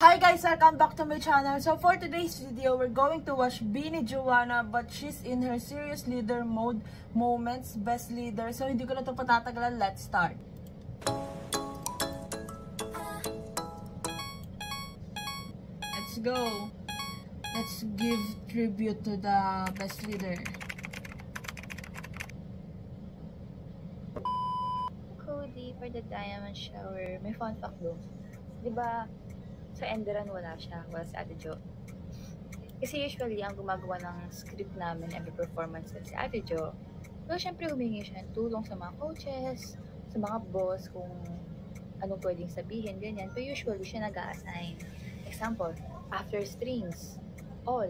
Hi guys, welcome back to my channel. So for today's video, we're going to watch Bini Joanna, but she's in her serious leader mode moments, best leader. So hindi ko na ito patatagalan, let's start. Let's go. Let's give tribute to the best leader. Cody for the diamond shower. May fun fact doon. Diba, sa Enderan wala siya, wala si Ate Jo. Kasi usually, ang gumagawa ng script namin every performance si Ate Jo. Pero syempre humingi siya ng tulong sa mga coaches, sa mga boss, kung anong pwedeng sabihin, ganyan. Pero usually, siya nag-a-assign. Example, after strings, all,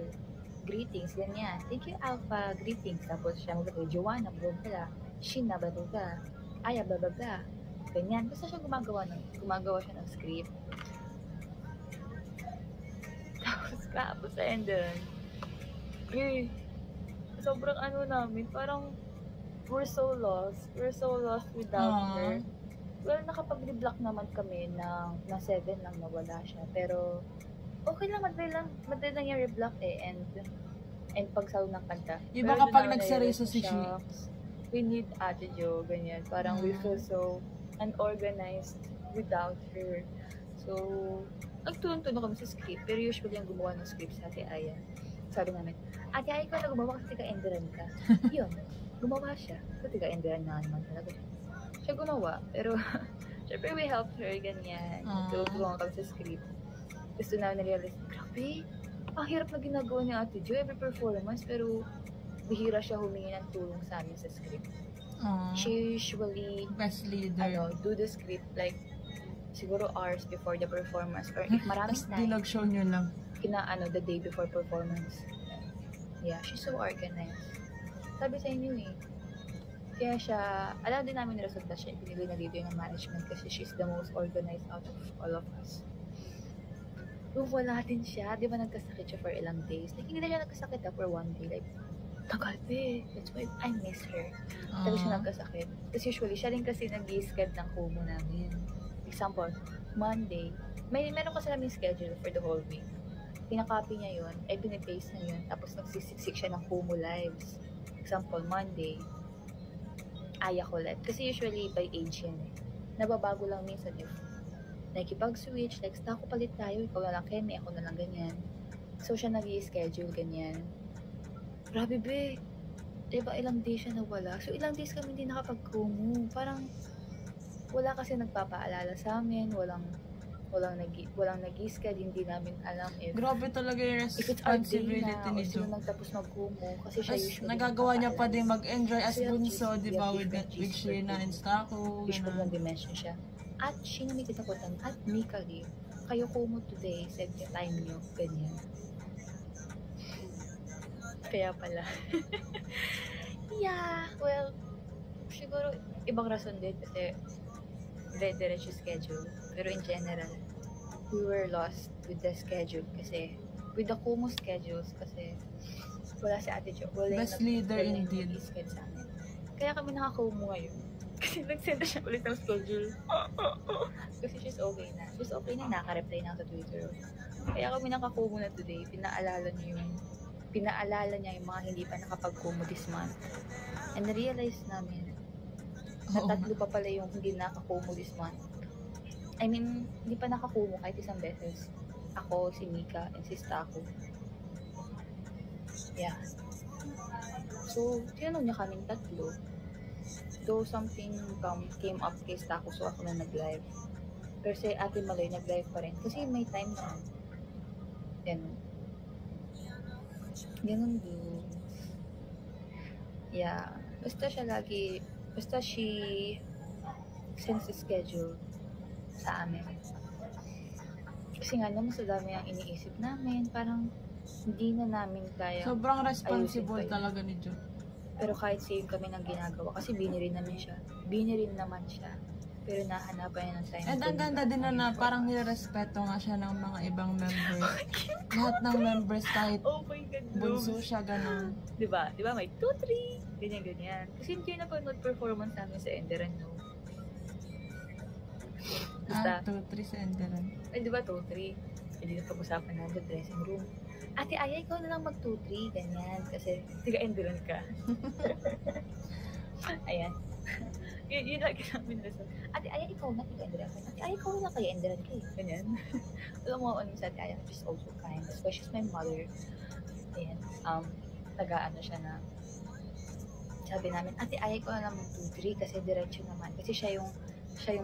greetings, ganyan. Thank you, Alpha, greetings. Tapos siya maglagay, Joanna, blah blah, Shina, blah blah, Aya, blah blah blah. Ganyan. Basta siya gumagawa siya ng script. Tapos sa Enderan, sobrang ano namin, parang we're so lost without her. Well, nakapag-reblock naman kami na 7 lang nawala siya, pero okay lang, madali lang yung reblock and pagsalo ng kanta. Iba kapag nagseryoso si Shi. We need Ate Jo, ganyan. Parang we feel so unorganized without her. So, nagtulong-tulong kami sa script, pero usually ang gumawa ng script sa Ate Aya. Sabi namin, Ate Aya, ikaw na gumawa kasi taga-Enderan ka. Yun, gumawa siya. So, taga-Enderan na naman talaga. Siya gumawa, pero syempre we helped her, ganyan. Tulong kami sa script. Gusto na na-realize, grabe, ang hirap na ginagawa ni Ate Jo every performance, pero bihira siya humingi ng tulong sa amin sa script. She usually best leader. Do the script like siguro hours before the performance, or if maraming night, dinag-show nyo lang. The day before performance. Yeah, she's so organized. Sabi sa inyo kaya siya, alam din namin yung resulta siya, pinili na leader ng management kasi she's the most organized out of all of us. Wala din siya, di ba nagkasakit siya for ilang days? Hindi na siya nagkasakit for one day, like, tagal that's why I miss her. Tagal siya nagkasakit. Kasi usually, siya rin kasi nag-i-sked ng kumo namin. Example, Monday, meron kasi namin schedule for the whole week. Pinakopy niya yun, pinipaste na yun, tapos nagsisiksik siya ng Kumu Lives. Example, Monday, Aya Colette. Kasi usually by age yan Nababago lang minsan if nakikipag-switch, like, ako palit tayo, ikaw na lang Kemi, ako na lang ganyan. So siya nag-i-schedule, ganyan. Grabe be, diba ilang days siya nawala? So ilang days kami hindi nakapag-Kumu. Parang, wala kasi nagpapaalala sa amin, walang nag-i-sked, hindi namin alam if grabe talaga yung responsibility ni Jo. Nagtapos mag-Kumu kasi siya usually nagagawa niya pa din mag-enjoy as bunso, di ba, with Sheena and Stako. Usually nag-dimension siya. At Sheena may kitakutan, at Mika Lee, kayo Kumu today, set yung time niyo, ganyan. Kaya pala. Yeah, well, siguro ibang rason din kasi diretso schedule. Pero in general, we were lost with the schedule kasi with the Kumu schedules kasi wala si Ate Jo. Best leader indeed. Sa amin. Kaya kami naka-Kumu ngayon. Kasi nagsenda siya ulit ng schedule. Kasi she's okay na. She's okay na, naka-reply na sa Twitter. Kaya kami naka-Kumu na today. Pinaalala niya yung mga hindi pa nakapag-Kumu this month. And na-realize namin na tatlo pa pala yung hindi naka-Kumu this month. I mean, hindi pa naka-Kumu kahit isang beses. Ako, si Mika, and si Stako. Yeah. So, tinanong niya kaming tatlo. Though something came up kay Stako, so ako na nag-live. Pero si Ate Maloy nag-live pa rin. Kasi may time naman. Ganun din. Yeah. Basta she sends the schedule sa amin. Kasi nga naman sa dami ang iniisip namin, parang hindi na namin kaya. Sobrang responsible talaga ni Jo. Pero kahit same kami ng ginagawa, kasi binirin naman siya. Pero nahanapan niya ng time. And ang ganda din na parang nirespeto nga siya ng mga ibang members. Lahat ng members kahit bunso siya, ganun. Diba? May 2-3, ganyan. Kasi hindi na panood performance namin sa Enderan, no? Basta, 2-3 sa Enderan. Ay, diba 2-3? Hindi na pag-usapan na sa dressing room. Ate Aya, ikaw na lang mag 2-3, ganyan. Kasi tiga-endurance ka. Ayan. Yun lagi namin nasa. Ate Aya, ikaw na tiga-endurance. Ate Aya, ikaw na kaya endurance ka eh. Ganyan. Alam mo, ano sa Ate Aya, she's also kind. Especially she's my mother. Ayan. Taga-ano siya na. Sabi namin, Ate Aya, ikaw na lang mag 2-3 kasi diretso naman. Kasi siya yung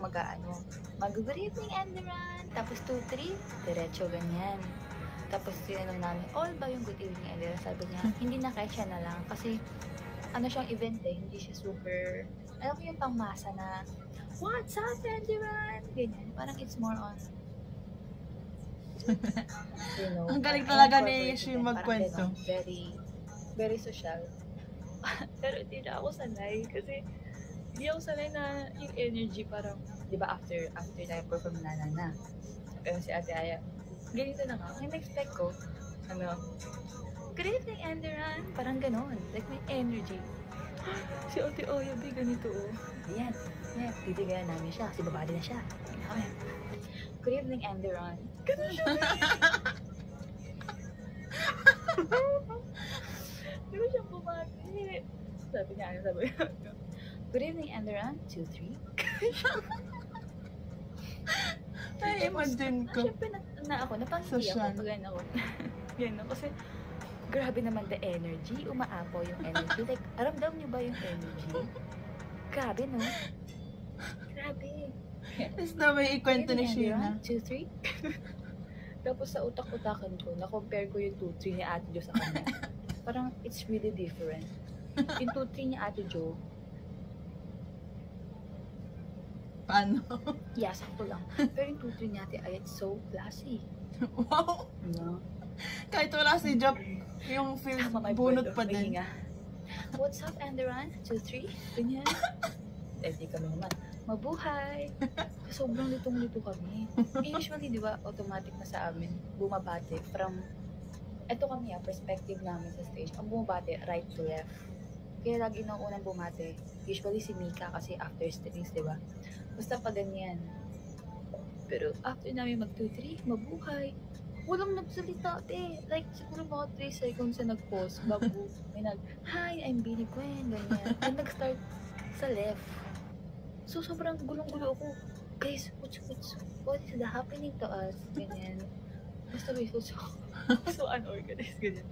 mag-aano. Mag-good evening, Enderan. Tapos 2-3, diretso ganyan. Tapos tinanong namin, all ba yung good evening, Enderan? Sabi niya, hindi na kaya siya na lang. Kasi ano siyang event eh, hindi siya super, alam mo yung pangmasa na, what's up, Enderan? Ganyan. Parang it's more on, you know. Ang galing talaga ni Shi magkwento. Very, very social. Pero hindi na ako sanay kasi hindi ako sanay na yung energy parang, di ba after tayo perform na. Pero si Ate Aya, ganito na nga, may expect ko, good evening, Enderan, parang ganon, like may energy. Si Ate Aya, ba ganito oh. Ayan, titigayan namin siya, kasi babali na siya. Good evening, Enderan. Ganon siya. Di ba siyang bumati? Sabi niya, good evening, Enderan. 2-3. Ay, imagine ko. Siyempre na ako, napangiti ako pag ano ako. Yan, kasi grabe naman the energy. Umaapaw yung energy. Like, aramdam niyo ba yung energy? Grabe, no? Grabe. Tapos na may ikwento ni Sheena. 2-3. Tapos sa utak-utakan ko, na-compare ko yung 2-3 ni Ate Jo sa kanya. Parang it's really different. Yung 2-3 ni Ate Jo, paano? yeah, sakto lang. Pero yung 2-3 ni Ate Aya, it's so classy. Wow! No? Kahit wala si Job, yung feel bunot pa din. What's up, Enderan? 2-3? Ganyan. Di kami naman. Mabuhay! Sobrang litong-lito kami. Usually, di ba, automatic na sa amin, bumabati from, eto kami perspective namin sa stage, ang bumabati, right to left. Kaya lagi nang unang bumati, usually si Mika kasi after strings, di ba? Basta pa ganyan. Pero after namin mag 2-3, mabuhay. Walang nagsalita, Like, siguro mga 3 seconds na nag-pause bago may hi, I'm Billy Gwen, ganyan. And nag-start sa left. So, sobrang gulong-gulo ako. Guys, what is the happening to us? Ganyan. Basta may so unorganized, ganyan.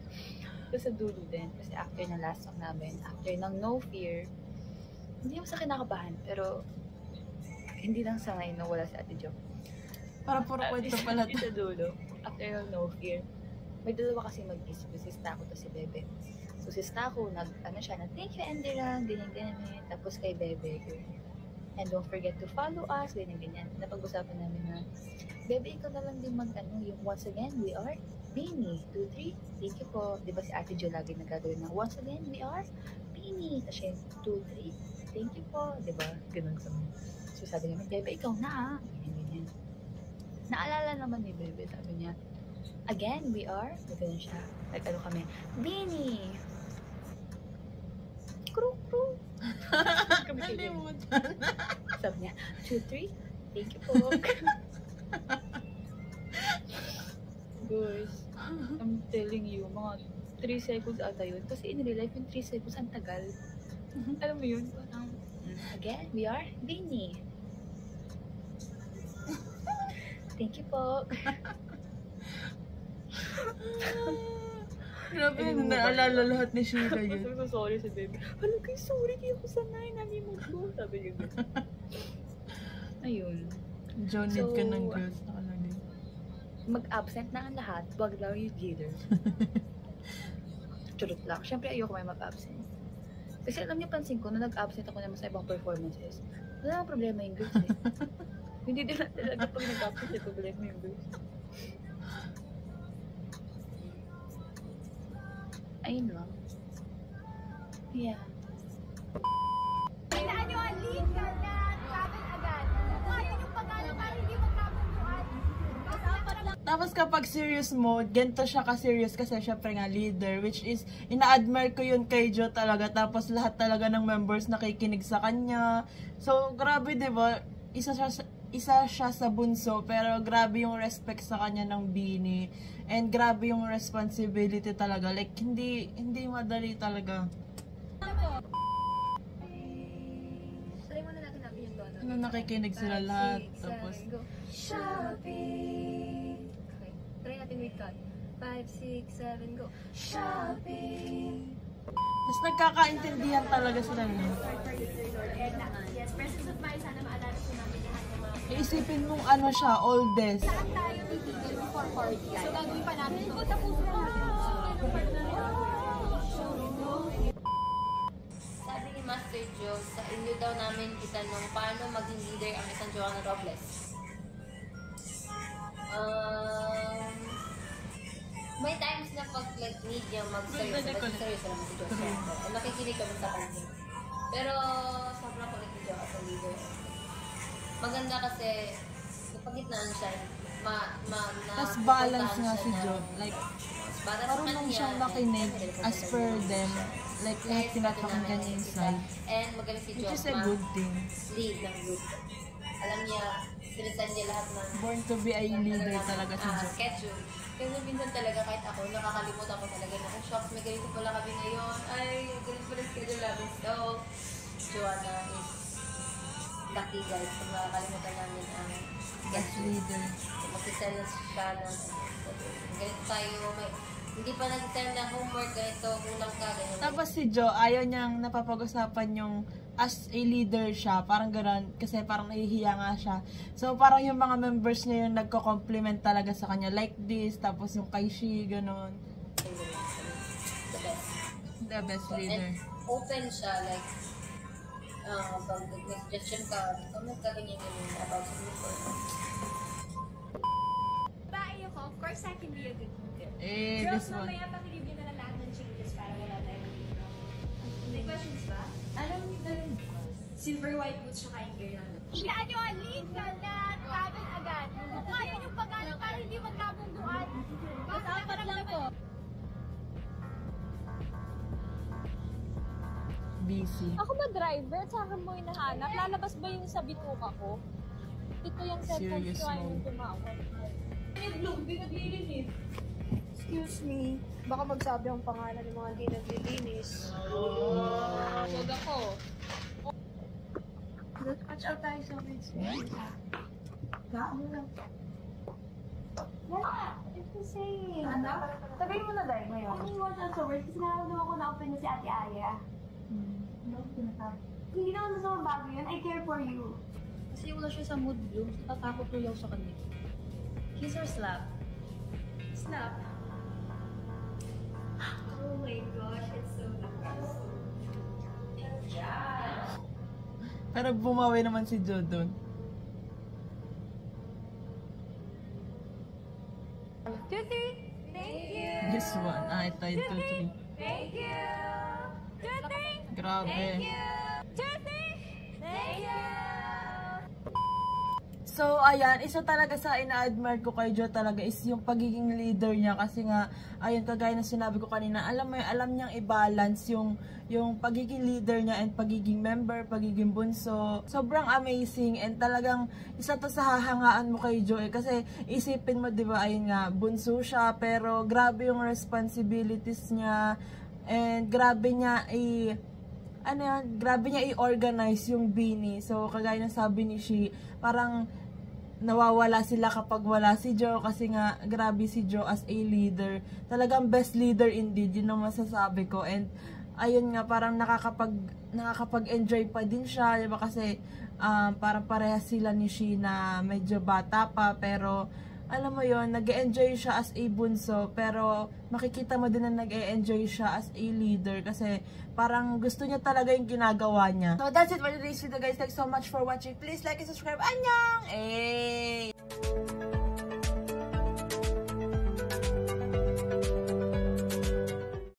Tapos sa dulo din, kasi after ng last song namin, after ng No Fear, hindi ako sa kinakabahan, pero hindi lang sa ngayon na wala si Ate Jo. Para puro kwento pala Sa dulo, after ng No Fear, may dalawa kasi mag-isip, si Stako to si Bebe. So si Stako, thank you, Enderan, ganyan. Tapos kay Bebe, and don't forget to follow us, ganyan. Napag-usapan namin na, Bebe, ikaw na lang din yung once again, we are Beanie. 2-3, thank you po. Diba si Ate Jo lagi nagagawin na, once again, we are Beanie. Tapos yun, 2-3, thank you po. Diba? Ganun kami. So sabi namin, Bebe, ikaw na ha. Ganyan. Naalala naman ni Bebe, sabi niya, again, we are, ganun siya. Like, kami, Beanie. Kru. Nalimutan. Sabi niya, 2-3, thank you po. Guys, I'm telling you, mga 3 seconds ata yun. Kasi in real life, yung 3 seconds, ang tagal. Alam mo yun? Parang, again, we are Beanie. Thank you po. Grabe, naalala lahat ni Sheila yun. Sabi ko, sorry sa baby. Hala kayo, sorry, di ako sanay, nalimot ko. Sabi niya. Ayun. Jonid ka ng girls nakalagay. Mag-absent na ang lahat, wag lang yung leader. Churot lang. Siyempre, ayoko may mag-absent. Kasi alam niyo, pansin ko, na nag-absent ako naman sa ibang performances, wala nang problema yung girls eh. Hindi din talaga pag nag-absent, may problema yung girls. Ayun lang. Yeah. Kailangan nyo ang lead ka na travel agad. Kaya yung pag-ano para hindi magkapunduan. Dapat lang. Tapos kapag serious mode, ganito siya ka-serious kasi syempre nga leader, which is, ina-admire ko yun kay Jo talaga. Tapos lahat talaga ng members nakikinig sa kanya. So, grabe diba? isa siya sa bunso, pero grabe yung respect sa kanya ng Bini. And grabe yung responsibility talaga. Like, hindi madali talaga. Try muna natin natin yung dono. Ano, nakikinig sila lahat. Tapos, Shopping. Okay. Try natin with cut. 5, 6, 7, go. Shopping. mas nagkakaintindihan talaga sila. Yes, presence of mind. Sana maalala ko namin lahat ng mga Iisipin mong ano siya, oldest. saan tayo titigil before 40. So, gagawin pa natin ito. Tapos Sabi ni Master Joe, sa inyo daw namin itanong paano maging leader ang isang Joanna Robles. May times na pag like need niya mag-seryoso naman si Joe. Nakikinig kami sa kanya. Pero sobrang kulit ni Joe as a leader. Maganda kasi napagitnaan siya. Tapos balance nga si Joe. Like, Para sa marunong kanya, siyang makinig as per them. Like, lahat pinapakinggan niya yung side. And magaling si Joe. Which is a good thing. Lead ng group. Alam niya, sinisan niya lahat ng Born to be a leader talaga si Joe. schedule. Kasi minsan talaga kahit ako, nakakalimutan ko talaga na, oh shocks, may ganito pala kami ngayon. Ay, ganito pala schedule namin. So, Joanna is lucky guys kung nakakalimutan namin ang As schedule. leader. Mag-send siya ng ganito tayo, hindi pa nag-send ng homework, ganito, kulang ka, ganito. Tapos si Joe, ayaw niyang napapag-usapan yung as a leader siya. Parang gano'n. Kasi parang nahihiya nga siya. So parang yung mga members niya yung nagko-compliment talaga sa kanya. Like this. Tapos yung kay Shi, gano'n. The best. The best leader. And open siya, like, pag may suggestion ka, comment ka ganyan about sa group or bae ako, of course, I can be a good leader. Eh, Girls, this one. mamaya pakilib nyo na lang lahat ng changes para wala tayong dito. May questions ba? Alam niyo na rin. Silver white boots siya kain gear lang. Saan nyo ang lead ka na travel agad? Kung ayaw yung pag-alang para hindi magkabungduan. Basta apat lang po. Busy. Ako ba driver at sa akin mo hinahanap? Lalabas ba yung sa bituka ko? Ito yung cellphone Serious ko ay mode. tumawag. Excuse me, baka magsabi ang pangalan ng mga hindi naglilinis. Huwag ako. Watch out tayo sa ways. Ano lang? Wala. It's the same. Ano? Sabihin mo na dahil ngayon. Hindi mo sa words kasi nararamdaman ko na open na si Ate Aya. Hindi naman sa mga bago yun. I care for you. Kasi wala siya sa mood bloom. Tatakot tuloy ako sa kanya. Kiss or slap? Snap. Oh my gosh, it's so nice. Pero bumawi naman si Joe dun. Tuti! Thank you! This one. Ah, ito yung 2, 3. Thank you! Tuti! Grabe. Tuti! Thank you! So, ayan, isa talaga sa ina-admire ko kay Joe talaga is yung pagiging leader niya. Kasi nga, ayun, kagaya na sinabi ko kanina, alam niyang i-balance yung pagiging leader niya and pagiging member, pagiging bunso. Sobrang amazing and talagang isa to sa hahangaan mo kay Joe. Kasi isipin mo, di ba, ayun nga, bunso siya, pero grabe yung responsibilities niya and grabe niya grabe niya i-organize yung Bini. So, kagaya na sabi ni Shi, parang nawawala sila kapag wala si Joe kasi nga grabe si Joe as a leader. Talagang best leader indeed, yun ang masasabi ko. And ayun nga, parang nakakapag-enjoy pa din siya, diba? Kasi parang parehas sila ni Shi na medyo bata pa, pero alam mo yon, nag-e-enjoy siya as a bunso, pero makikita mo din na nag-e-enjoy siya as a leader kasi parang gusto niya talaga yung ginagawa niya. So that's it for today's video guys. Thanks so much for watching. Please like and subscribe. Annyeong! Hey!